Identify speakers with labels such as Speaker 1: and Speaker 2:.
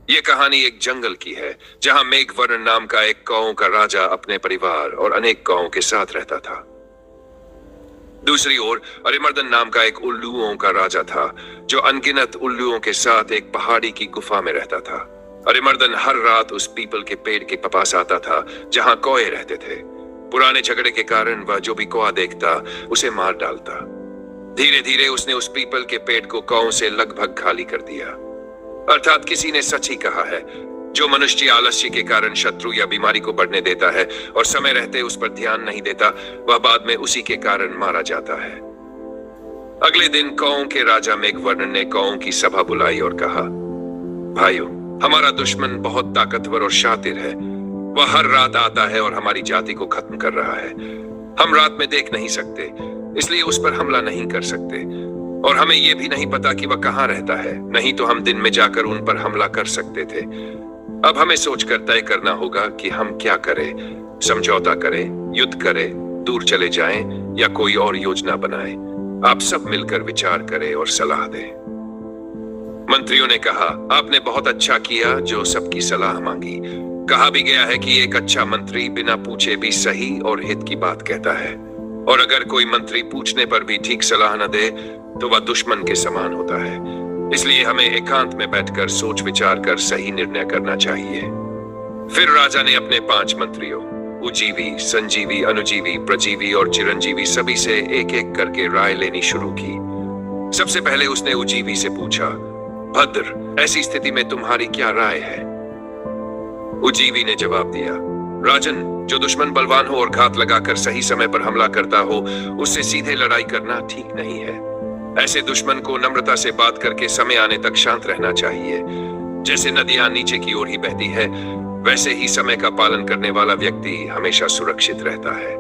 Speaker 1: ये कहानी एक जंगल की है जहां मेघवर्ण नाम का एक कौओं का राजा अपने परिवार और अनेक कौओं के साथ रहता था। दूसरी ओर अरिमर्दन नाम का एक उल्लुओं का राजा था जो अनगिनत उल्लुओं के साथ एक पहाड़ी की गुफा में रहता था। अरिमर्दन हर रात उस पीपल के पेड़ के पास आता था जहां कौए रहते थे। पुराने झगड़े के कारण वह जो भी कौआ देखता उसे मार डालता। धीरे धीरे उसने उस पीपल के पेड़ को कौओं से लगभग खाली कर दिया। अर्थात किसी ने सच ही कहा है, जो मनुष्य आलस्य के कारण शत्रु या बीमारी को बढ़ने देता है और समय रहते उस पर ध्यान नहीं देता, वह बाद में उसी के कारण मारा जाता है। अगले दिन कौओं के राजा मेघवर्ण ने कौओं की सभा बुलाई और कहा, भाइयों, हमारा दुश्मन बहुत ताकतवर और शातिर है। वह हर रात आता है और हमारी जाति को खत्म कर रहा है। हम रात में देख नहीं सकते, इसलिए उस पर हमला नहीं कर सकते, और हमें यह भी नहीं पता कि वह कहां रहता है, नहीं तो हम दिन में जाकर उन पर हमला कर सकते थे। अब हमें सोचकर तय करना होगा कि हम क्या करें, समझौता करें, युद्ध करें, दूर चले जाएं या कोई और योजना बनाएं। आप सब मिलकर विचार करें और सलाह दें। मंत्रियों ने कहा, आपने बहुत अच्छा किया जो सबकी सलाह मांगी। कहा भी गया है कि एक अच्छा मंत्री बिना पूछे भी सही और हित की बात कहता है, और अगर कोई मंत्री पूछने पर भी ठीक सलाह न दे तो वह दुश्मन के समान होता है। इसलिए हमें एकांत में बैठकर सोच विचार कर सही निर्णय करना चाहिए। फिर राजा ने अपने 5 मंत्रियों उजीवी, संजीवी, अनुजीवी, प्रजीवी और चिरंजीवी सभी से एक एक करके राय लेनी शुरू की। सबसे पहले उसने उजीवी से पूछा, भद्र, ऐसी स्थिति में तुम्हारी क्या राय है? उजीवी ने जवाब दिया, राजन, जो दुश्मन बलवान हो और घात लगाकर सही समय पर हमला करता हो, उससे सीधे लड़ाई करना ठीक नहीं है। ऐसे दुश्मन को नम्रता से बात करके समय आने तक शांत रहना चाहिए। जैसे नदियां नीचे की ओर ही बहती है, वैसे ही समय का पालन करने वाला व्यक्ति हमेशा सुरक्षित रहता है।